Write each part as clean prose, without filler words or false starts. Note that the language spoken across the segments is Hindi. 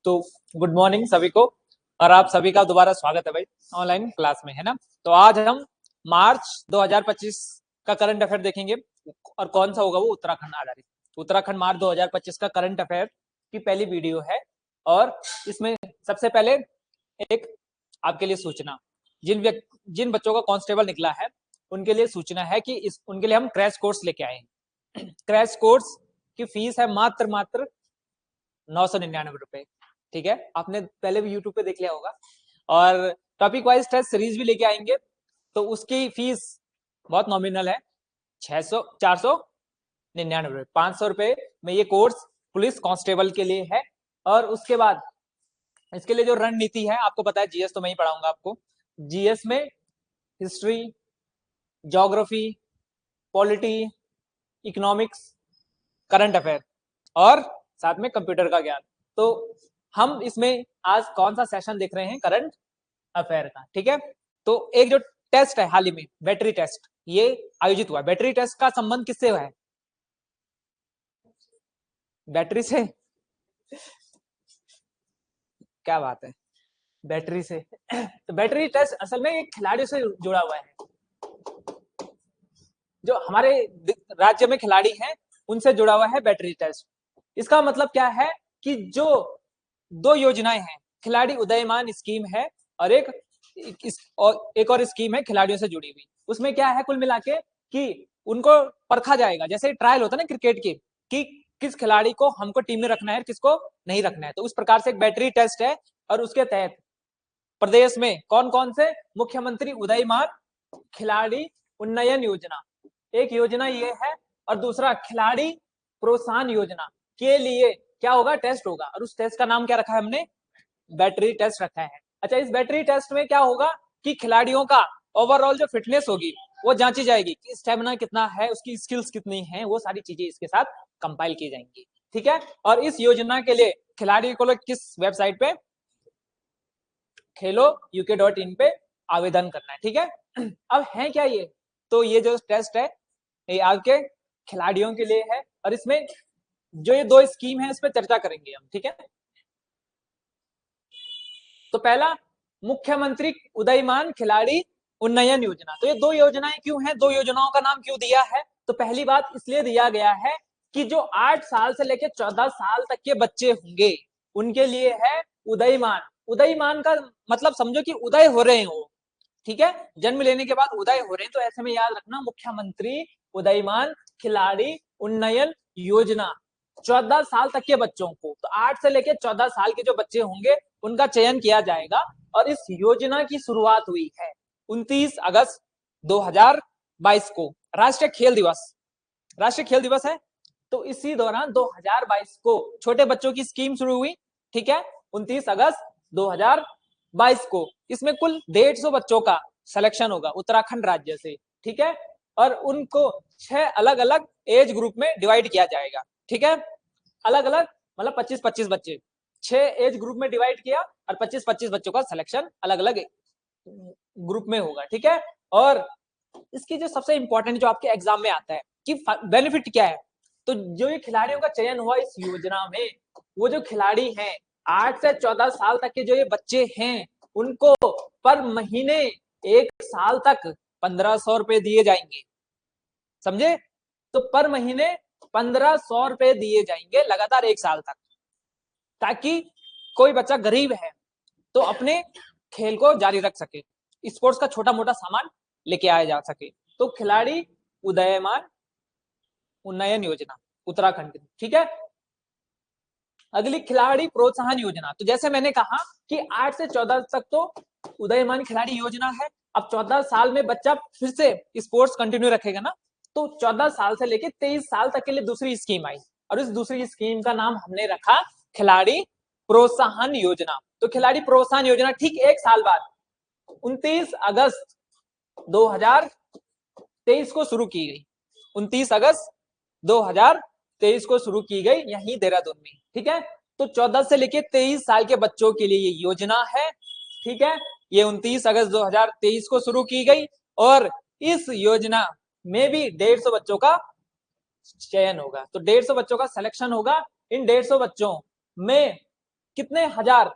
तो गुड मॉर्निंग सभी को, और आप सभी का दोबारा स्वागत है भाई ऑनलाइन क्लास में, है ना। तो आज हम मार्च 2025 का करंट अफेयर देखेंगे, और कौन सा होगा वो उत्तराखंड आधारित। उत्तराखंड मार्च 2025 का करंट अफेयर की पहली वीडियो है, और इसमें सबसे पहले एक आपके लिए सूचना, जिन बच्चों का कांस्टेबल निकला है उनके लिए सूचना है कि उनके लिए हम क्रैश कोर्स लेके आए हैं। क्रैश कोर्स की फीस है मात्र 999 रुपए। ठीक है, आपने पहले भी यूट्यूब पे देख लिया होगा। और टॉपिक वाइज टेस्ट सीरीज भी लेके आएंगे, तो उसकी फीस बहुत नॉमिनल है, 499 रुपए। 500 रुपए में ये कोर्स पुलिस कांस्टेबल के लिए है। और उसके बाद इसके लिए जो रणनीति है, आपको पता है जीएस तो मैं ही पढ़ाऊंगा आपको। जीएस में history, geography, polity, economics, current affair और साथ में कंप्यूटर का ज्ञान। तो हम इसमें आज कौन सा सेशन देख रहे हैं, करंट अफेयर का। ठीक है, तो एक जो टेस्ट है हाल ही में, बैटरी टेस्ट, ये आयोजित हुआ। बैटरी टेस्ट का संबंध किससे है? बैटरी से। क्या बात है, बैटरी से। तो बैटरी टेस्ट असल में एक खिलाड़ियों से जुड़ा हुआ है, जो हमारे राज्य में खिलाड़ी हैं उनसे जुड़ा हुआ है बैटरी टेस्ट। इसका मतलब क्या है कि जो दो योजनाएं हैं, खिलाड़ी उदयमान स्कीम है और एक और स्कीम है खिलाड़ियों से जुड़ी हुई। उसमें क्या है कुल मिला के कि उनको परखा जाएगा, जैसे ट्रायल होता है ना क्रिकेट की, कि किस खिलाड़ी को हमको टीम में रखना है, किसको नहीं रखना है। तो उस प्रकार से एक बैटरी टेस्ट है, और उसके तहत प्रदेश में कौन कौन से मुख्यमंत्री उदयमान खिलाड़ी उन्नयन योजना, एक योजना ये है, और दूसरा खिलाड़ी प्रोत्साहन योजना के लिए क्या होगा, टेस्ट होगा। और उस टेस्ट का नाम क्या रखा है हमने, बैटरी टेस्ट रखा है। अच्छा, इस बैटरी टेस्ट में क्या होगा कि खिलाड़ियों का ओवरऑल जो फिटनेस होगी वो जांची जाएगी, कि स्टेमिना कितना है, उसकी स्किल्स कितनी है, वो सारी चीजें इसके साथ कंपाइल की जाएंगी। ठीक है, और इस योजना के लिए खिलाड़ी को किस वेबसाइट पे, खेलो UK.in पे आवेदन करना है। ठीक है, अब है क्या ये, तो ये जो टेस्ट है ये आपके खिलाड़ियों के लिए है, और इसमें जो ये दो स्कीम है इस पर चर्चा करेंगे हम। ठीक है, तो पहला मुख्यमंत्री उदयमान खिलाड़ी उन्नयन योजना। तो ये दो योजनाएं क्यों हैं, दो योजनाओं का नाम क्यों दिया है? तो पहली बात इसलिए दिया गया है कि जो 8 साल से लेकर 14 साल तक के बच्चे होंगे उनके लिए है उदयमान। उदयमान का मतलब समझो कि उदय हो रहे हो। ठीक है, जन्म लेने के बाद उदय हो रहे हैं, तो ऐसे में याद रखना, मुख्यमंत्री उदयमान खिलाड़ी उन्नयन योजना। 14 साल तक के बच्चों को, तो 8 से लेकर 14 साल के जो बच्चे होंगे उनका चयन किया जाएगा। और इस योजना की शुरुआत हुई है 29 अगस्त 2022 को, राष्ट्रीय खेल दिवस। राष्ट्रीय खेल दिवस है, तो इसी दौरान 2022 को छोटे बच्चों की स्कीम शुरू हुई। ठीक है, 29 अगस्त 2022 को। इसमें कुल 150 बच्चों का सिलेक्शन होगा उत्तराखंड राज्य से। ठीक है, और उनको 6 अलग अलग एज ग्रुप में डिवाइड किया जाएगा। ठीक है, अलग अलग मतलब 25-25 बच्चे, 6 एज ग्रुप में डिवाइड किया, और 25-25 बच्चों का सिलेक्शन अलग अलग ग्रुप में होगा। ठीक है, और इसकी जो सबसे इंपॉर्टेंट जो आपके एग्जाम में आता है कि बेनिफिट क्या है, तो जो ये खिलाड़ियों का चयन हुआ इस योजना में, वो जो खिलाड़ी हैं 8 से 14 साल तक के जो ये बच्चे हैं, उनको पर महीने 1 साल तक 1500 रुपए दिए जाएंगे। समझे? तो पर महीने 1500 रुपए दिए जाएंगे लगातार 1 साल तक, ताकि कोई बच्चा गरीब है तो अपने खेल को जारी रख सके, स्पोर्ट्स का छोटा मोटा सामान लेके आया जा सके। तो खिलाड़ी उदयमान उन्नयन योजना उत्तराखंड की। ठीक है, अगली खिलाड़ी प्रोत्साहन योजना। तो जैसे मैंने कहा कि 8 से 14 तक तो उदयमान खिलाड़ी योजना है। अब 14 साल में बच्चा फिर से स्पोर्ट्स कंटिन्यू रखेगा ना, तो 14 साल से लेकर 23 साल तक के लिए दूसरी स्कीम आई, और इस दूसरी स्कीम का नाम हमने रखा खिलाड़ी प्रोत्साहन योजना। तो खिलाड़ी प्रोत्साहन योजना ठीक 1 साल बाद 29 अगस्त 2023 को शुरू की गई। 29 अगस्त 2023 को शुरू की गई यहीं देहरादून में। ठीक है, तो 14 से लेके 23 साल के बच्चों के लिए ये योजना है। ठीक है, ये 29 अगस्त 2023 को शुरू की गई, और इस योजना में भी 150 बच्चों का चयन होगा। तो 150 बच्चों का सिलेक्शन होगा। इन 150 बच्चों में कितने हजार,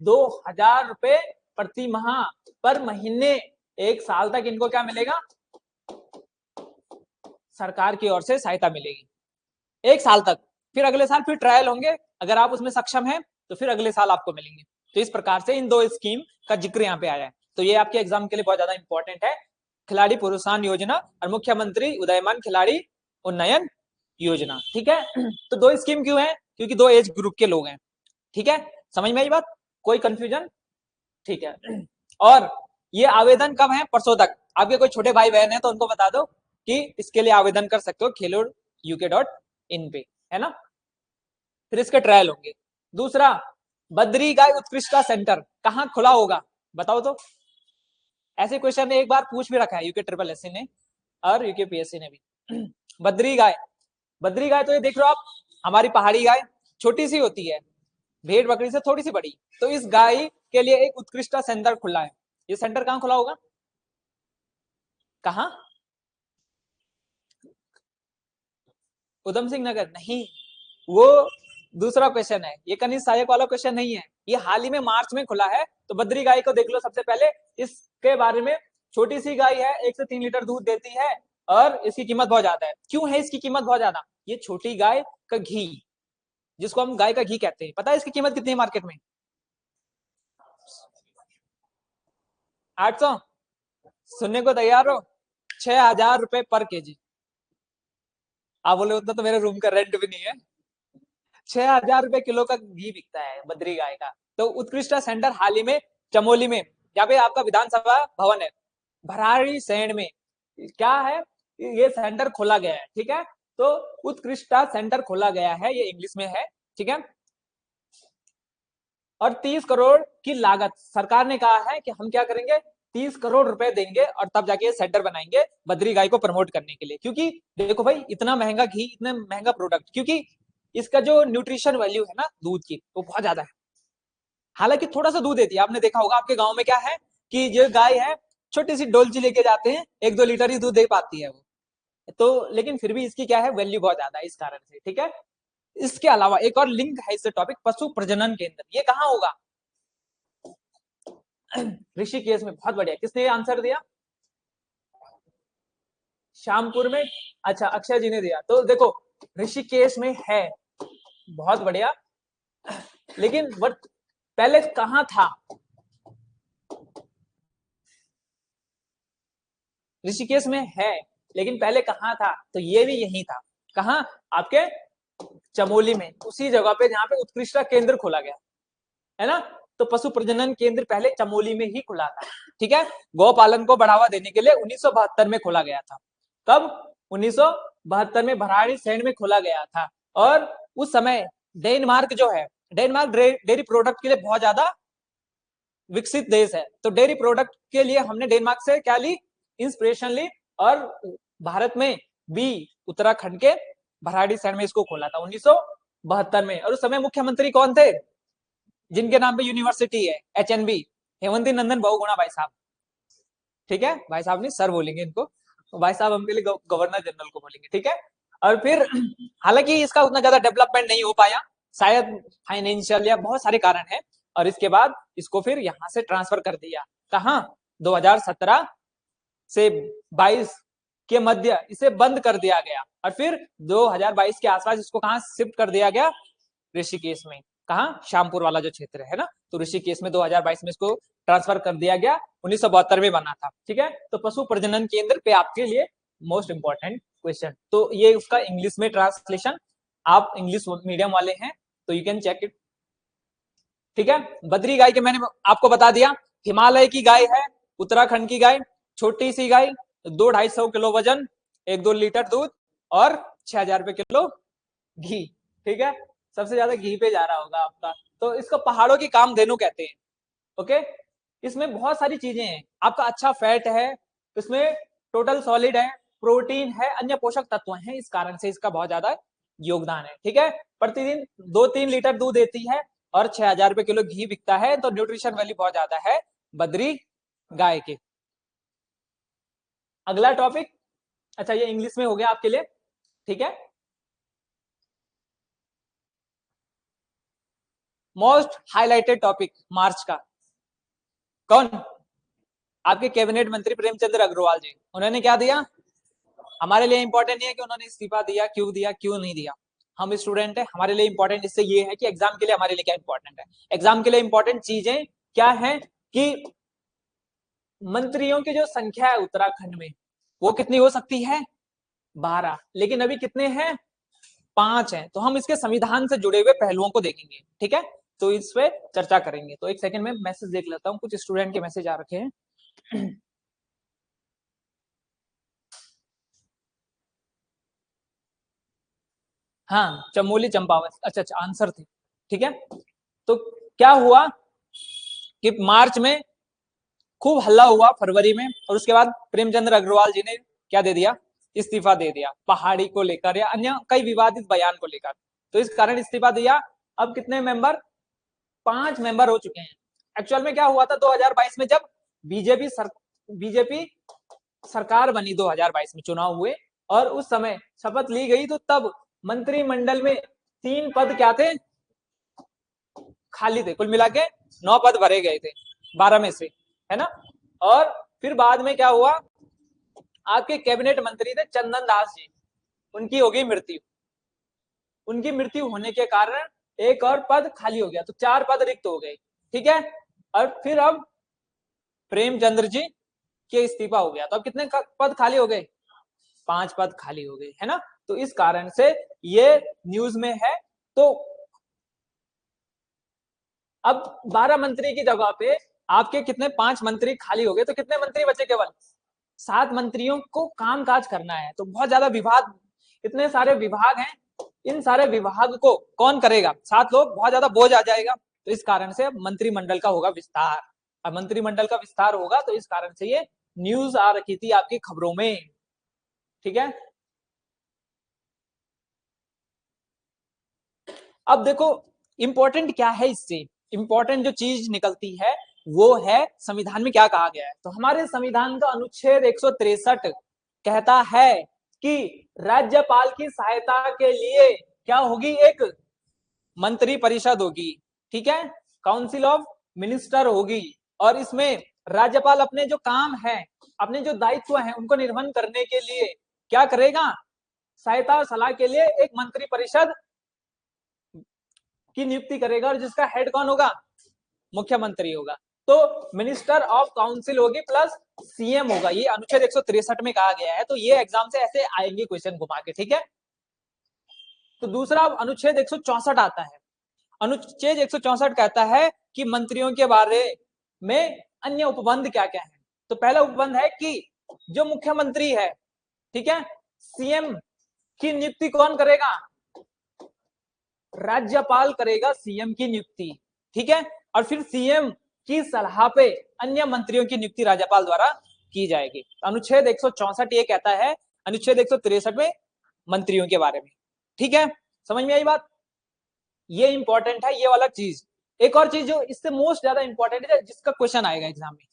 2,000 रुपए प्रति माह पर महीने, एक साल तक इनको क्या मिलेगा, सरकार की ओर से सहायता मिलेगी, एक साल तक। फिर अगले साल फिर ट्रायल होंगे, अगर आप उसमें सक्षम हैं तो फिर अगले साल आपको मिलेंगे। तो इस प्रकार से इन दो स्कीम का जिक्र यहाँ पे आया है। तो ये आपके एग्जाम के लिए बहुत ज्यादा इंपॉर्टेंट है, खिलाड़ी प्रोत्साहन योजना और मुख्यमंत्री उदयमान खिलाड़ी उन्नयन योजना। ठीक है, तो दो स्कीम क्यों है, क्योंकि दो एज ग्रुप के लोग हैं। ठीक है, समझ में आई बात, कोई कंफ्यूजन? ठीक है, और ये आवेदन कब है, परसों तक। आपके कोई छोटे भाई बहन है तो उनको बता दो कि इसके लिए आवेदन कर सकते हो खेलोuk.in पे, है ना। फिर इसके ट्रायल होंगे। दूसरा, बद्री गाय उत्कृष्टता सेंटर कहाँ खुला होगा, बताओ तो। ऐसे क्वेश्चन एक बार पूछ भी रखा है यूके ट्रिपल एससी ने और यूके पीएससी ने भी। बद्री गाय, बद्री गाय तो ये देख लो आप, हमारी पहाड़ी गाय छोटी सी होती है, भेड़ बकरी से थोड़ी सी बड़ी। तो इस गाय के लिए एक उत्कृष्टता सेंटर खुला है। ये सेंटर कहाँ खुला होगा, कहाँ, उधम सिंह नगर नहीं, वो दूसरा क्वेश्चन है, ये कनिष्ठ सहायक वाला क्वेश्चन नहीं है। ये हाल ही में मार्च में खुला है। तो बद्री गाय को देख लो सबसे पहले, इसके बारे में। छोटी सी गाय है, 1 से 3 लीटर दूध देती है और इसकी कीमत बहुत ज्यादा है। क्यों है इसकी कीमत बहुत ज्यादा, ये छोटी गाय का घी, जिसको हम गाय का घी कहते हैं, पता है इसकी कीमत कितनी है मार्केट में, 800, सुनने को तैयार हो, 6,000 रुपए पर केजी। आप बोले उतना तो मेरे रूम का रेंट भी नहीं है। 6,000 रुपए किलो का घी बिकता है बद्री गाय का। तो उत्कृष्टता सेंटर हाल ही में चमोली में, यहाँ पे आपका विधानसभा भवन है, भराड़ी सैंड में क्या है, ये सेंटर खोला गया है। ठीक है, तो उत्कृष्टता सेंटर खोला गया है, ये इंग्लिश में है। ठीक है, और 30 करोड़ की लागत, सरकार ने कहा है कि हम क्या करेंगे, 30 करोड़ रुपए देंगे और तब जाके सेंटर बनाएंगे बद्री गाय को प्रमोट करने के लिए। क्योंकि देखो भाई, इतना महंगा घी, इतना महंगा प्रोडक्ट, क्योंकि इसका जो न्यूट्रिशन वैल्यू है ना दूध की, वो बहुत ज्यादा है। हालांकि थोड़ा सा दूध देती है, आपने देखा होगा आपके गांव में क्या है कि जो गाय है, छोटी सी डोलची लेके जाते हैं, 1-2 लीटर ही दूध दे पाती है वो। तो लेकिन फिर भी इसकी क्या है, वैल्यू बहुत ज्यादा है इस कारण से। ठीक है, इसके अलावा एक और लिंक है इससे टॉपिक, पशु प्रजनन केंद्र, ये कहाँ होगा, ऋषिकेश में। बहुत बढ़िया, किसने आंसर दिया, श्यामपुर में। अच्छा, अक्षय जी ने दिया। तो देखो ऋषिकेश में है, बहुत बढ़िया। लेकिन पहले कहाँ था, ऋषिकेश में है, लेकिन पहले कहाँ था, तो ये भी यही था। कहाँ, आपके चमोली में, उसी जगह पे जहाँ पे उत्कृष्टता केंद्र खोला गया है ना। तो पशु प्रजनन केंद्र पहले चमोली में ही खुला था। ठीक है, गौ पालन को बढ़ावा देने के लिए 1972 में खोला गया था। कब, 1972 में भराड़ी सैंड में खोला गया था। और उस समय डेनमार्क जो है, डेनमार्क डेयरी प्रोडक्ट के लिए बहुत ज्यादा विकसित देश है। तो डेयरी प्रोडक्ट के लिए हमने डेनमार्क से क्या ली, इंस्पिरेशन ली, और भारत में भी उत्तराखंड के भराड़ी सैंड में इसको खोला था 1972 में। और उस समय मुख्यमंत्री कौन थे, जिनके नाम पे यूनिवर्सिटी है, HNB, हेमंती नंदन बहुगुणा भाई साहब। ठीक है, भाई साहब नहीं, सर बोलेंगे इनको, तो भाई साहब हमके लिए गवर्नर जनरल को बोलेंगे। ठीक है, और फिर हालांकि इसका उतना ज्यादा डेवलपमेंट नहीं हो पाया, शायद फाइनेंशियल या बहुत सारे कारण है। और इसके बाद इसको फिर यहाँ से ट्रांसफर कर दिया, कहाँ, 2017 से 22 के मध्य इसे बंद कर दिया गया। और फिर 2022 के आसपास इसको कहाँ शिफ्ट कर दिया गया, ऋषिकेश में। कहाँ, श्यामपुर वाला जो क्षेत्र है ना, तो ऋषिकेश में 2022 में इसको ट्रांसफर कर दिया गया, 1972 में बना था। ठीक है, तो पशु प्रजनन केंद्र पे आपके लिए मोस्ट इंपॉर्टेंट क्वेश्चन। तो ये उसका इंग्लिश में ट्रांसलेशन, आप इंग्लिश मीडियम वाले हैं तो यू कैन चेक इट। ठीक है, बद्री गाय के मैंने आपको बता दिया, हिमालय की गाय है, उत्तराखंड की गाय, छोटी सी गाय, 200-250 किलो वजन, 1-2 लीटर दूध और 6,000 रुपए किलो घी। ठीक है, सबसे ज्यादा घी पे जा रहा होगा आपका। तो इसको पहाड़ों की कामधेनु कहते हैं। ओके, इसमें बहुत सारी चीजें हैं, आपका अच्छा फैट है इसमें, टोटल सॉलिड है, प्रोटीन है, अन्य पोषक तत्व हैं, इस कारण से इसका बहुत ज्यादा योगदान है। ठीक है, प्रतिदिन 2-3 लीटर दूध देती है और 6,000 रुपए किलो घी बिकता है। तो न्यूट्रिशन वैल्यू बहुत ज्यादा है बद्री गाय की। अगला टॉपिक, अच्छा ये इंग्लिश में हो गया आपके लिए। ठीक है, मोस्ट हाईलाइटेड टॉपिक मार्च का कौन? आपके कैबिनेट मंत्री प्रेमचंद्र अग्रवाल जी। उन्होंने क्या दिया? हमारे लिए इंपॉर्टेंट नहीं है कि उन्होंने इस्तीफा दिया, क्यों नहीं दिया। हम स्टूडेंट है, हमारे लिए इंपॉर्टेंट इससे ये है कि एग्जाम के लिए हमारे लिए क्या इंपॉर्टेंट है। एग्जाम के लिए इंपॉर्टेंट चीजें क्या है कि मंत्रियों की जो संख्या है उत्तराखंड में वो कितनी हो सकती है? 12, लेकिन अभी कितने हैं? 5 हैं। तो हम इसके संविधान से जुड़े हुए पहलुओं को देखेंगे, ठीक है, तो इस पे चर्चा करेंगे। तो एक सेकंड में मैसेज देख लेता हूँ, कुछ स्टूडेंट के मैसेज आ रखे हैं। हाँ, चमोली चंपावत, अच्छा अच्छा आंसर थे, ठीक है। तो क्या हुआ कि मार्च में खूब हल्ला हुआ, फरवरी में, और उसके बाद प्रेमचंद्र अग्रवाल जी ने क्या दे दिया? इस्तीफा दे दिया, पहाड़ी को लेकर या अन्य कई विवादित बयान को लेकर। तो इस कारण इस्तीफा दिया। अब कितने मेंबर? 5 मेंबर हो चुके हैं। एक्चुअल में क्या हुआ था 2022 में, जब बीजेपी सरकार बनी 2022 में, चुनाव हुए और उस समय शपथ ली गई, तो तब मंत्रिमंडल में 3 पद क्या थे? खाली थे। कुल मिला के 9 पद भरे गए थे 12 में से, है ना। और फिर बाद में क्या हुआ? आपके कैबिनेट मंत्री थे चंदन दास जी, उनकी हो गई मृत्यु। उनकी मृत्यु होने के कारण एक और पद खाली हो गया, तो 4 पद रिक्त हो गए, ठीक है। और फिर अब प्रेमचंद्र जी के इस्तीफा हो गया, तो अब कितने पद खाली हो गए? 5 पद खाली हो गए, है ना। तो इस कारण से ये न्यूज में है। तो अब 12 मंत्री की जगह पे आपके कितने? 5 मंत्री खाली हो गए, तो कितने मंत्री बचे? केवल 7 मंत्रियों को कामकाज करना है। तो बहुत ज्यादा विभाग, इतने सारे विभाग हैं, इन सारे विभाग को कौन करेगा? 7 लोग, बहुत ज्यादा बोझ आ जाएगा। तो इस कारण से मंत्रिमंडल का होगा विस्तार। अब मंत्रिमंडल का विस्तार होगा, तो इस कारण से ये न्यूज आ रखी थी आपकी खबरों में, ठीक है। अब देखो इंपॉर्टेंट क्या है, इससे इंपॉर्टेंट जो चीज निकलती है वो है संविधान में क्या कहा गया है। तो हमारे संविधान का अनुच्छेद 163 कहता है कि राज्यपाल की सहायता के लिए क्या होगी? एक मंत्री परिषद होगी, ठीक है, काउंसिल ऑफ मिनिस्टर होगी। और इसमें राज्यपाल अपने जो काम है, अपने जो दायित्व है, उनको निर्वहन करने के लिए क्या करेगा? सहायता और सलाह के लिए एक मंत्री परिषद की नियुक्ति करेगा, और जिसका हेड कौन होगा? मुख्यमंत्री होगा। तो मिनिस्टर ऑफ काउंसिल होगी प्लस सीएम होगा। ये अनुच्छेद 163 में कहा गया है। तो ये एग्जाम से ऐसे आएंगे क्वेश्चन घुमा के, ठीक है। तो दूसरा अनुच्छेद 164 आता है। अनुच्छेद 164 कहता है कि मंत्रियों के बारे में अन्य उपबंध क्या क्या है। तो पहला उपबंध है कि जो मुख्यमंत्री है, ठीक है, सीएम की नियुक्ति कौन करेगा? राज्यपाल करेगा सीएम की नियुक्ति, ठीक है। और फिर सीएम की सलाह पे अन्य मंत्रियों की नियुक्ति राज्यपाल द्वारा की जाएगी। अनुच्छेद 164 ये कहता है, अनुच्छेद 163 में मंत्रियों के बारे में, ठीक है। समझ में आई बात? ये इंपॉर्टेंट है ये वाला चीज। एक और चीज जो इससे मोस्ट ज्यादा इंपॉर्टेंट है, जिसका क्वेश्चन आएगा एग्जाम में,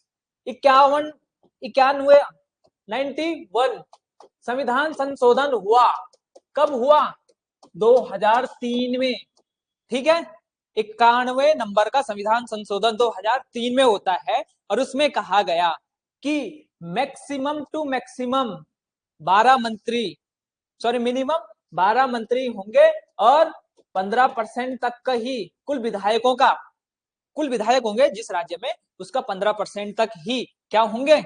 91 संविधान संशोधन हुआ। कब हुआ? 2003 में, ठीक है। 91 नंबर का संविधान संशोधन 2003 में होता है, और उसमें कहा गया कि मैक्सिमम टू मैक्सिमम 12 मंत्री, सॉरी मिनिमम 12 मंत्री होंगे, और 15% तक का ही कुल विधायक होंगे जिस राज्य में, उसका 15% तक ही क्या होंगे?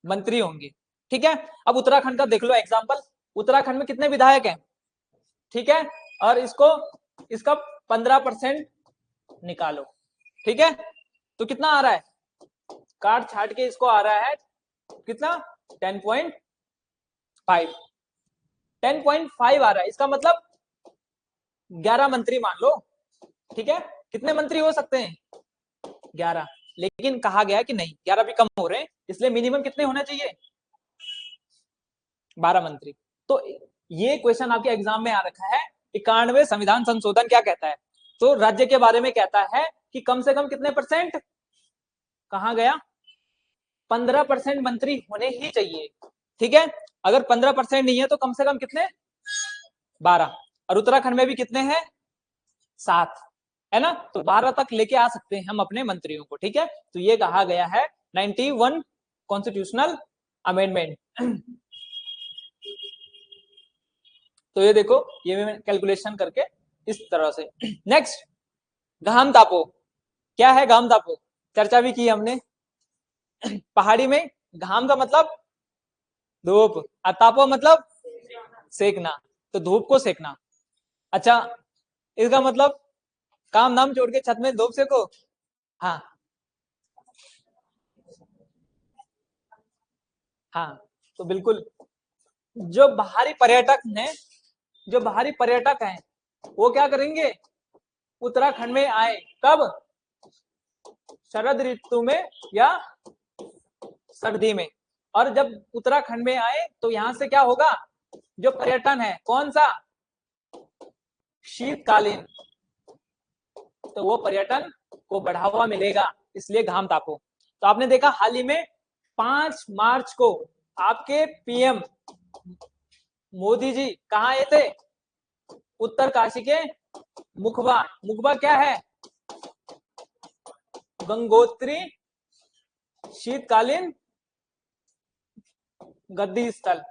मंत्री होंगे, ठीक है। अब उत्तराखंड का देख लो एग्जाम्पल। उत्तराखंड में कितने विधायक हैं? ठीक है, और इसका 15% निकालो, ठीक है। तो कितना आ रहा है? काट छाट के इसको आ रहा है कितना? 10.5 10.5 आ रहा है। इसका मतलब 11 मंत्री मान लो, ठीक है। कितने मंत्री हो सकते हैं? 11। लेकिन कहा गया कि नहीं, 11 भी कम हो रहे हैं, इसलिए मिनिमम कितने होना चाहिए? 12 मंत्री। तो ये क्वेश्चन आपके एग्जाम में आ रखा है। 91 संविधान संशोधन क्या कहता है? तो राज्य के बारे में कहता है कि कम से कम कितने परसेंट? कहा गया 15% मंत्री होने ही चाहिए, ठीक है। अगर 15% नहीं है तो कम से कम कितने? 12। और उत्तराखंड में भी कितने हैं? 7। है ना, तो 12 तक लेके आ सकते हैं हम अपने मंत्रियों को, ठीक है। तो ये कहा गया है 91 कॉन्स्टिट्यूशनल अमेंडमेंट। तो ये देखो, ये मैं कैलकुलेशन करके इस तरह से। नेक्स्ट, घाम तापो। क्या है घाम तापो, चर्चा भी की हमने। पहाड़ी में घाम का मतलब धूप, और तापो मतलब सेकना, तो धूप को सेकना। अच्छा, इसका मतलब काम नाम छोड़ के छत में धूप सेको। हाँ हाँ, तो बिल्कुल जो बाहरी पर्यटक हैं, जो बाहरी पर्यटक हैं वो क्या करेंगे, उत्तराखंड में आए, कब, शरद ऋतु में या सर्दी में। और जब उत्तराखंड में आए तो यहाँ से क्या होगा, जो पर्यटन है कौन सा, शीतकालीन, तो वो पर्यटन को बढ़ावा मिलेगा, इसलिए घाम तापो। तो आपने देखा हाल ही में 5 मार्च को आपके पीएम मोदी जी कहाँ आए थे, उत्तरकाशी के मुखबा। मुखबा क्या है, गंगोत्री शीतकालीन गद्दी स्थल,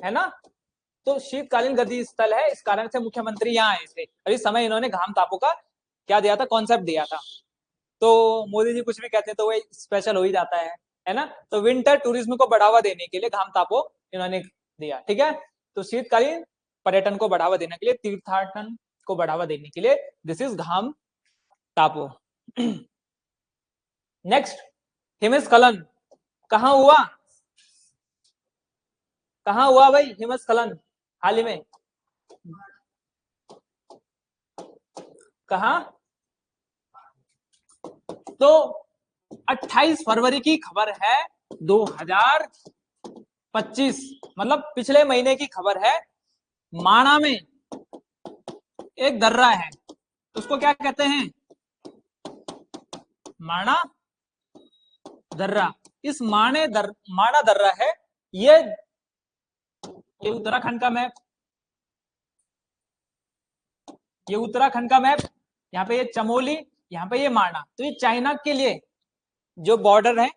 है ना। तो शीतकालीन गद्दी स्थल है, इस कारण से मुख्यमंत्री यहाँ आए थे, और इस समय इन्होंने घाम तापो का क्या दिया था, कॉन्सेप्ट दिया था। तो मोदी जी कुछ भी कहते हैं तो वो स्पेशल हो ही जाता है ना। तो विंटर टूरिज्म को बढ़ावा देने के लिए घाम तापो इन्होंने दिया, ठीक है। तो शीतकालीन पर्यटन को बढ़ावा देने के लिए, तीर्थाटन को बढ़ावा देने के लिए, दिस इज घाम तापो। नेक्स्ट, हिमस्खलन कहाँ हुआ, कहाँ हुआ भाई हिमस्खलन हाल ही में, कहाँ, तो 28 फरवरी की खबर है 2025, मतलब पिछले महीने की खबर है। माणा में एक दर्रा है, उसको क्या कहते हैं, माणा दर्रा। इस माणा दर्रा है, ये उत्तराखंड का मैप, ये उत्तराखंड का मैप, यहाँ पे ये चमोली, यहाँ पे ये माणा। तो ये चाइना के लिए जो बॉर्डर है,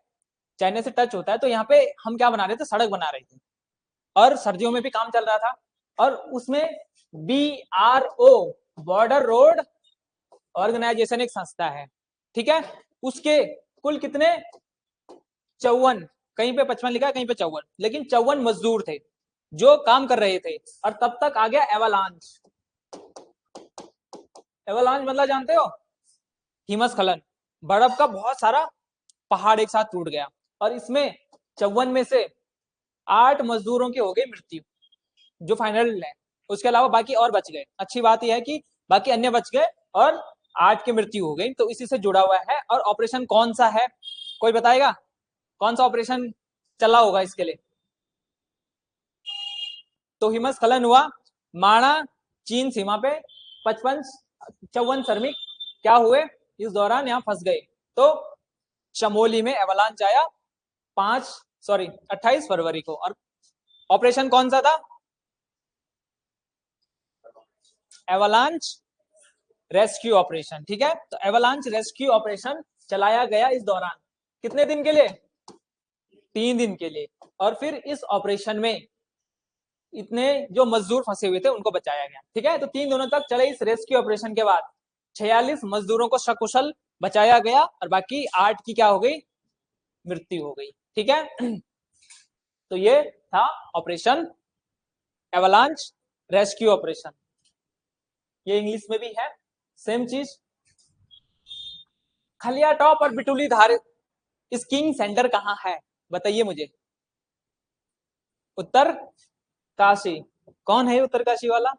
चाइना से टच होता है, तो यहाँ पे हम क्या बना रहे थे, सड़क बना रहे थे, और सर्दियों में भी काम चल रहा था। और उसमें BRO, बॉर्डर रोड ऑर्गेनाइजेशन एक संस्था है, ठीक है। उसके कुल कितने, 54, कहीं पे 55 लिखा है, कहीं पे 54, लेकिन 54 मजदूर थे जो काम कर रहे थे। और तब तक आ गया एवालांच। एवालांच मतलब जानते हो, हिमस्खलन, बर्फ का बहुत सारा पहाड़ एक साथ टूट गया, और इसमें 54 में से 8 मजदूरों की हो गई मृत्यु, जो फाइनल है। उसके अलावा बाकी और बच गए। अच्छी बात यह है कि बाकी अन्य बच गए और 8 की मृत्यु हो गई। तो इसी से जुड़ा हुआ है। और ऑपरेशन कौन सा है, कोई बताएगा, कौन सा ऑपरेशन चला होगा इसके लिए। तो हिमस्खलन हुआ माणा चीन सीमा पे, 54 श्रमिक क्या हुए इस दौरान, यहाँ फंस गए। तो चमोली में एवलांच आया 28 फरवरी को। और ऑपरेशन कौन सा था, एवलांच रेस्क्यू ऑपरेशन, ठीक है। तो एवलांच रेस्क्यू ऑपरेशन चलाया गया इस दौरान, कितने दिन के लिए, 3 दिन के लिए। और फिर इस ऑपरेशन में इतने जो मजदूर फंसे हुए थे उनको बचाया गया, ठीक है। तो 3 दिनों तक चले इस रेस्क्यू ऑपरेशन के बाद 46 मजदूरों को सकुशल बचाया गया, और बाकी 8 की क्या हो गई, मृत्यु हो गई, ठीक है। तो ये था ऑपरेशन एवलांच रेस्क्यू ऑपरेशन। ये इंग्लिश में भी है सेम चीज। खलिया टॉप और बिटुली धार स्कीइंग सेंटर कहाँ है, बताइए मुझे। उत्तर काशी, कौन है उत्तर काशी वाला,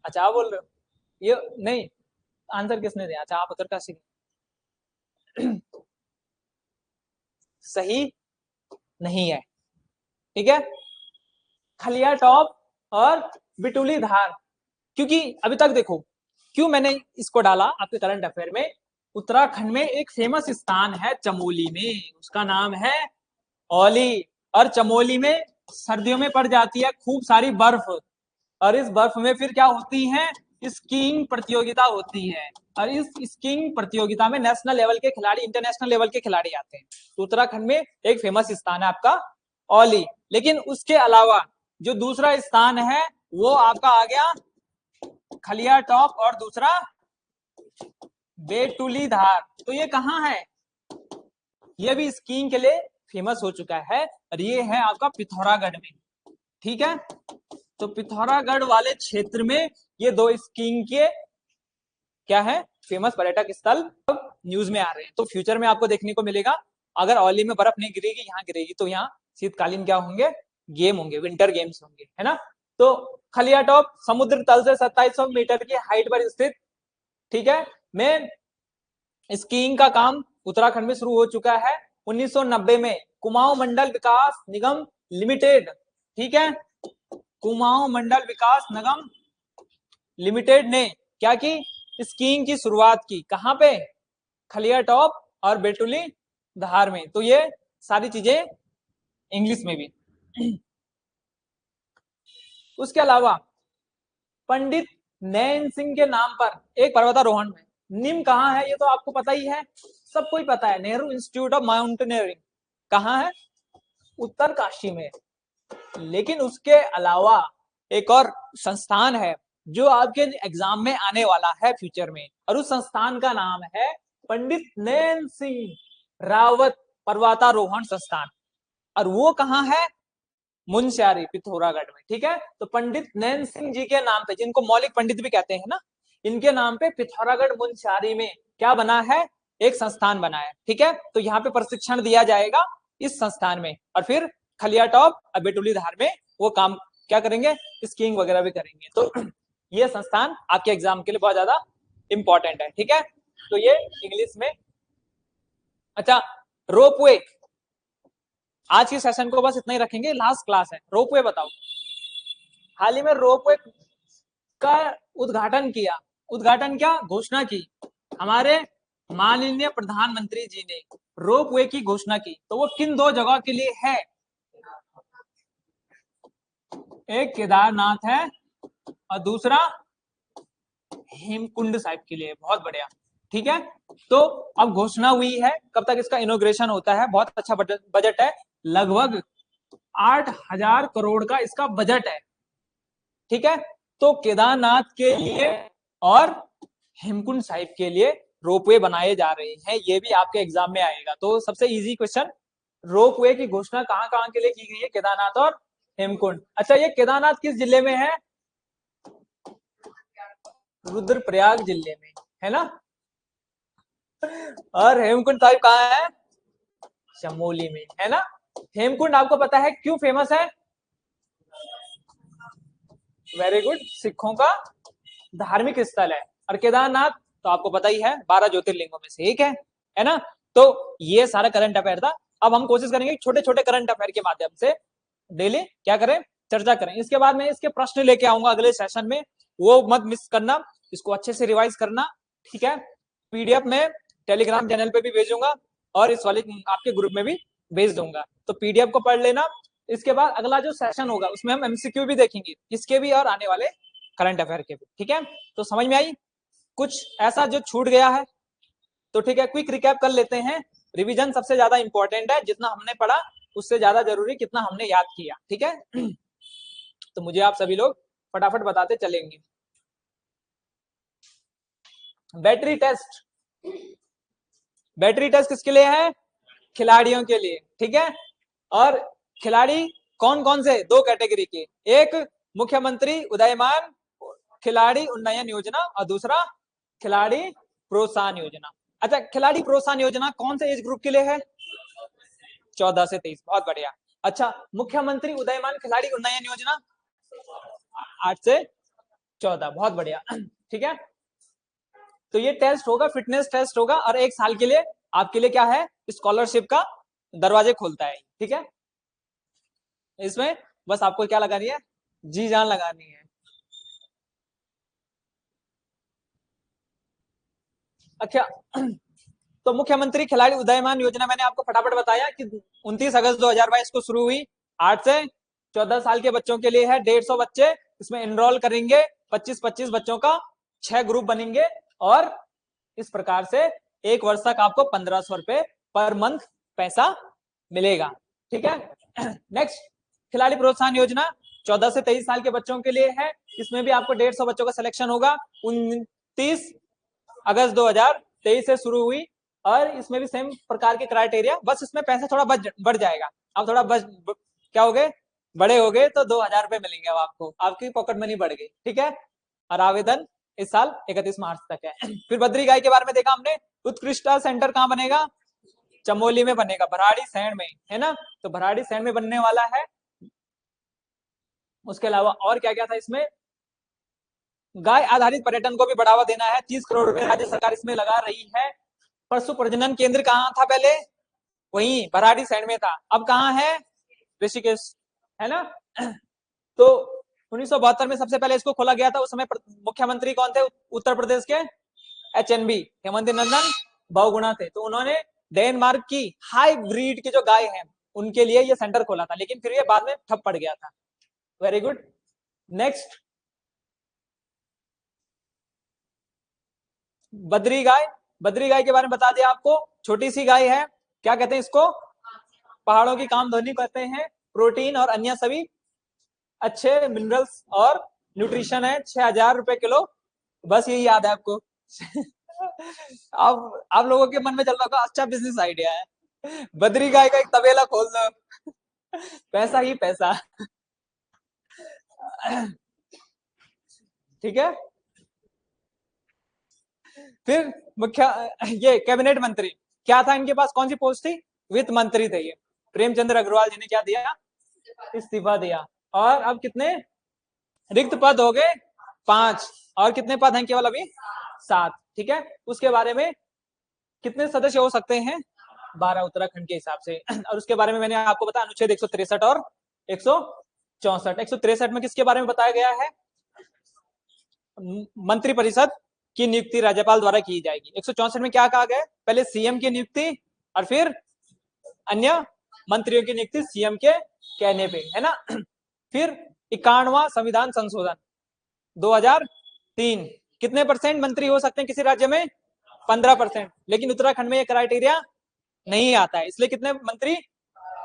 अच्छा आप बोल रहे हो, ये नहीं, आंसर किसने दिया, अच्छा आप उत्तर काशी सही नहीं है, ठीक है। खलिया टॉप और बिटुली धार, क्योंकि अभी तक देखो क्यों मैंने इसको डाला आपके करंट अफेयर में। उत्तराखंड में एक फेमस स्थान है चमोली में, उसका नाम है औली। और चमोली में सर्दियों में पड़ जाती है खूब सारी बर्फ, और इस बर्फ में फिर क्या होती है, स्कीइंग प्रतियोगिता होती है, और इस स्कीइंग प्रतियोगिता में नेशनल लेवल के खिलाड़ी, इंटरनेशनल लेवल के खिलाड़ी आते हैं। तो उत्तराखंड में एक फेमस स्थान है आपका औली। लेकिन उसके अलावा जो दूसरा स्थान है वो आपका आ गया खलिया टॉप, और दूसरा बेटुली धार। तो ये कहाँ है? ये भी स्कीइंग के लिए फेमस हो चुका है, और ये है आपका पिथौरागढ़ में। ठीक है, तो पिथौरागढ़ वाले क्षेत्र में ये दो स्कीइंग के क्या है, फेमस पर्यटक स्थल अब न्यूज में आ रहे हैं। तो फ्यूचर में आपको देखने को मिलेगा, अगर औली में बर्फ नहीं गिरेगी, यहाँ गिरेगी, तो यहाँ शीतकालीन क्या होंगे, गेम होंगे, विंटर गेम्स होंगे, है ना। तो खलिया टॉप समुद्र तल से 2700 मीटर की हाइट पर स्थित, ठीक है, में स्कीइंग का काम उत्तराखंड में शुरू हो चुका है 1990 में। कुमाऊं मंडल विकास निगम लिमिटेड, ठीक है, कुमाऊं मंडल विकास निगम लिमिटेड ने क्या की, स्कीइंग की शुरुआत की। कहां पे? खलिया टॉप और बेटुली धार में। तो ये सारी चीजें इंग्लिश में भी। उसके अलावा पंडित नैन सिंह के नाम पर एक पर्वतारोहण में, निम कहाँ है ये तो आपको पता ही है, सबको ही पता है, नेहरू इंस्टीट्यूट ऑफ माउंटेनियरिंग कहाँ है, उत्तरकाशी में। लेकिन उसके अलावा एक और संस्थान है जो आपके एग्जाम में आने वाला है फ्यूचर में, और उस संस्थान का नाम है पंडित नैन सिंह रावत पर्वतारोहण संस्थान, और वो कहाँ है, मुनस्यारी, पिथौरागढ़ में। ठीक है, तो पंडित नैन सिंह जी के नाम पे, जिनको मौलिक पंडित भी कहते हैं ना, इनके नाम पे पिथौरागढ़ मुनस्यारी में क्या बना है, एक संस्थान बना है। ठीक है, तो यहाँ पे प्रशिक्षण दिया जाएगा इस संस्थान में, और फिर खलिया टॉप और बेटुली धार में वो काम क्या करेंगे, स्कीइंग वगैरह भी करेंगे। तो ये संस्थान आपके एग्जाम के लिए बहुत ज्यादा इंपॉर्टेंट है। ठीक है, तो ये इंग्लिश में। अच्छा, रोपवे, आज के सेशन को बस इतना ही रखेंगे, लास्ट क्लास है। रोपवे बताओ, हाल ही में रोपवे का उद्घाटन किया, उद्घाटन क्या, घोषणा की हमारे माननीय प्रधानमंत्री जी ने, रोपवे की घोषणा की। तो वो किन दो जगह के लिए है, एक केदारनाथ है और दूसरा हेमकुंड साहिब के लिए। बहुत बढ़िया, ठीक है। तो अब घोषणा हुई है, कब तक इसका इनॉग्रेशन होता है, बहुत अच्छा बजट है, लगभग 8,000 करोड़ का इसका बजट है। ठीक है, तो केदारनाथ के लिए और हेमकुंड साहिब के लिए रोपवे बनाए जा रहे हैं, ये भी आपके एग्जाम में आएगा। तो सबसे इजी क्वेश्चन, रोपवे की घोषणा कहां कहां के लिए की गई है, केदारनाथ और हेमकुंड। अच्छा, ये केदारनाथ किस जिले में है, रुद्रप्रयाग जिले में, है ना। और हेमकुंड साहिब कहाँ है, चमोली में, है ना। हेमकुंड आपको पता है क्यों फेमस है, वेरी गुड, सिखों का धार्मिक स्थल है। और केदारनाथ तो आपको पता ही है 12 ज्योतिर्लिंगों में से एक है ना। तो ये सारा करंट अफेयर था। अब हम कोशिश करेंगे छोटे छोटे करंट अफेयर के माध्यम से डेली क्या करें, चर्चा करें। इसके बाद में इसके प्रश्न लेके आऊंगा अगले सेशन में, वो मत मिस करना, इसको अच्छे से रिवाइज करना। ठीक है, पीडीएफ में टेलीग्राम चैनल पे भी भेजूंगा और इस वाले आपके ग्रुप में भी भेज दूंगा, तो पीडीएफ को पढ़ लेना। इसके बाद अगला जो सेशन होगा उसमें हम एमसीक्यू भी देखेंगे, इसके भी और आने वाले करंट अफेयर के भी। ठीक है, तो समझ में आई, कुछ ऐसा जो छूट गया है तो ठीक है, क्विक रिकैप कर लेते हैं। रिवीजन सबसे ज्यादा इंपॉर्टेंट है, जितना हमने पढ़ा उससे ज्यादा जरूरी कितना हमने याद किया। ठीक है, तो मुझे आप सभी लोग फटाफट बताते चलेंगे। बैटरी टेस्ट, बैटरी टेस्ट किसके लिए है, खिलाड़ियों के लिए। ठीक है, और खिलाड़ी कौन कौन से, दो कैटेगरी के, एक मुख्यमंत्री उदयमान खिलाड़ी उन्नयन योजना और दूसरा खिलाड़ी प्रोत्साहन योजना। अच्छा, खिलाड़ी प्रोत्साहन योजना कौन से एज ग्रुप के लिए है, 14 से 23, बहुत बढ़िया। अच्छा, मुख्यमंत्री उदयमान खिलाड़ी उन्नयन योजना 8 से 14, बहुत बढ़िया। ठीक है, तो ये टेस्ट होगा, फिटनेस टेस्ट होगा, और 1 साल के लिए आपके लिए क्या है, स्कॉलरशिप का दरवाजे खोलता है। ठीक है, इसमें बस आपको क्या लगानी है, जी जान लगानी है। अच्छा, तो मुख्यमंत्री खिलाड़ी उदयमान योजना मैंने आपको फटाफट बताया कि 29 अगस्त 2022 को शुरू हुई, 8 से 14 साल के बच्चों के लिए है, 150 बच्चे इसमें एनरोल करेंगे। 25-25 बच्चों का 6 ग्रुप बनेंगे और इस प्रकार से एक वर्ष तक आपको 1500 रुपए पर मंथ पैसा मिलेगा। ठीक है। नेक्स्ट, खिलाड़ी प्रोत्साहन योजना 14 से 23 साल के बच्चों के लिए है। इसमें भी आपको 150 बच्चों का सिलेक्शन होगा। 29 अगस्त 2023 से शुरू हुई और इसमें भी सेम प्रकार के क्राइटेरिया, बस इसमें पैसा थोड़ा बढ़ जाएगा। आप थोड़ा क्या हो गए, बड़े हो गए तो 2000 रुपए मिलेंगे अब आपको, आपकी पॉकेट मनी बढ़ गई। ठीक है। और आवेदन इस साल 31 मार्च तक है। फिर बद्री गाय के बारे में देखा हमने। उत्कृष्टता सेंटर कहाँ बनेगा? चमोली में बनेगा, भराड़ी सैंड में, है ना। तो भराड़ी सैंड में बनने वाला है। उसके अलावा और क्या क्या था इसमें? गाय आधारित पर्यटन को भी बढ़ावा देना है। 30 करोड़ रुपए राज्य सरकार इसमें लगा रही है। पशु प्रजनन केंद्र कहाँ था पहले? वहीं भराड़ी सैंड में था, अब कहाँ है? ऋषिकेश, है ना। तो 1972 में सबसे पहले इसको खोला गया था। उस समय मुख्यमंत्री कौन थे उत्तर प्रदेश के? HNB हेमंत नंदन बहुगुणा थे। तो उन्होंने डेनमार्क की हाई ब्रीड की जो गाय है उनके लिए ये सेंटर खोला था, लेकिन फिर ये बाद में ठप पड़ गया था। Very good. नेक्स्ट, बद्री गाय। बद्री गाय के बारे में बता दिया आपको। छोटी सी गाय है, क्या कहते हैं इसको? पहाड़ों की कामधेनु कहते हैं। प्रोटीन और अन्य सभी अच्छे मिनरल्स और न्यूट्रिशन है। 6000 रुपए किलो, बस यही याद है आपको। अब आप लोगों के मन में चल रहा होगा अच्छा बिजनेस आइडिया है, बद्री गाय का एक तबेला खोल दो, पैसा ही पैसा। ठीक है। फिर मुख्य ये कैबिनेट मंत्री क्या था इनके पास? कौन सी पोस्ट थी? वित्त मंत्री थे ये। प्रेमचंद्र अग्रवाल जी ने क्या दिया? इस्तीफा दिया। और अब कितने रिक्त पद हो गए? 5। और कितने पद हैं केवल अभी? 7। ठीक है। उसके बारे में कितने सदस्य हो सकते हैं? 12 उत्तराखंड के हिसाब से। और उसके बारे में मैंने आपको बताया अनुच्छेद 163 और 164। 163 में किसके बारे में बताया गया है? मंत्रिपरिषद की नियुक्ति राज्यपाल द्वारा की जाएगी। 164 में क्या कहा गया? पहले सीएम की नियुक्ति और फिर अन्य मंत्रियों की नियुक्ति सीएम के कहने पे, है ना। फिर 51वां संविधान संशोधन 2003। कितने % मंत्री हो सकते हैं किसी राज्य में? 15%। लेकिन उत्तराखंड में यह क्राइटेरिया नहीं आता है, इसलिए कितने मंत्री?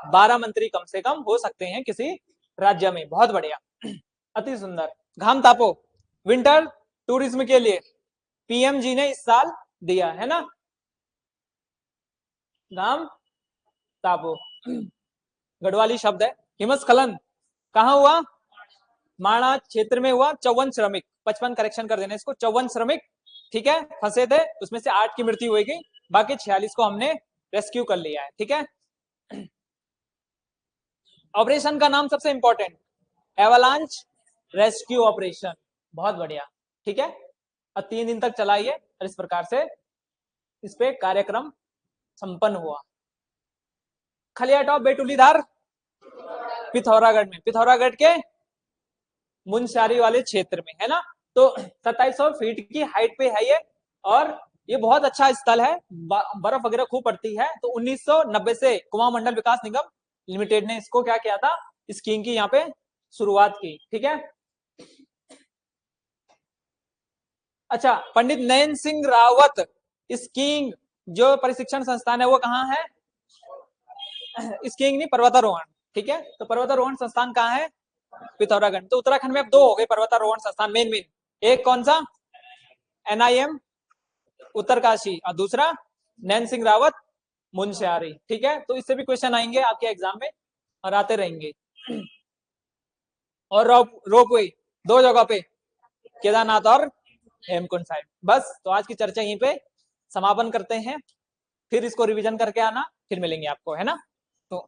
12 मंत्री कम से कम हो सकते हैं किसी राज्य में। बहुत बढ़िया, अति सुंदर। घाम तापो विंटर टूरिज्म के लिए पीएम जी ने इस साल दिया है ना, घाम तापो गढ़वाली शब्द है। हिमस्खलन कहाँ हुआ? माणा क्षेत्र में हुआ। 54 श्रमिक, 55 करेक्शन कर देना इसको, 54 श्रमिक, ठीक है, फंसे थे। उसमें से 8 की मृत्यु हुई, बाकी 46 को हमने रेस्क्यू कर लिया है। ठीक है। ऑपरेशन का नाम सबसे इंपॉर्टेंट, एवलांच रेस्क्यू ऑपरेशन। बहुत बढ़िया। ठीक है। और 3 दिन तक चलाइए और इस प्रकार से इस पे कार्यक्रम संपन्न हुआ। खलिया टॉप बेटुलीधार पिथौरागढ़ में, पिथौरागढ़ के मुनस्यारी वाले क्षेत्र में, है ना। तो 2700 फीट की हाइट पे है ये, और ये बहुत अच्छा स्थल है। बर्फ वगैरह खूब पड़ती है। तो 1990 से कुमाऊं मंडल विकास निगम लिमिटेड ने इसको क्या किया था? स्कीइंग की यहाँ पे शुरुआत की। ठीक है। अच्छा, पंडित नयन सिंह रावत स्कीइंग जो प्रशिक्षण संस्थान है वो कहाँ है? स्कीइंग नहीं, पर्वतारोहण। ठीक है। तो पर्वतारोहण संस्थान कहाँ है? पिथौरागढ़। तो उत्तराखंड में अब 2 हो गए पर्वतारोहण संस्थान मेन। एक कौन सा? NIM उत्तरकाशी, और दूसरा नैन सिंह रावत मुनस्यारी। ठीक है। तो इससे भी क्वेश्चन आएंगे आपके एग्जाम में और आते रहेंगे। और रोपवे 2 जगह पे, केदारनाथ और हेमकुंड साइड। बस, तो आज की चर्चा यहीं पे समापन करते हैं। फिर इसको रिवीजन करके आना, फिर मिलेंगे आपको, है ना। तो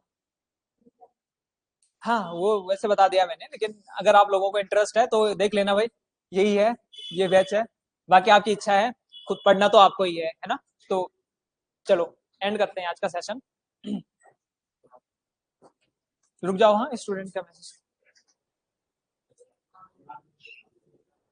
हाँ, वो वैसे बता दिया मैंने, लेकिन अगर आप लोगों को इंटरेस्ट है तो देख लेना भाई, यही है, ये बैच है। बाकी आपकी इच्छा है, खुद पढ़ना तो आपको ही है ना। तो चलो एंड करते हैं आज का सेशन। रुक जाओ, हाँ, स्टूडेंट का मैसेज।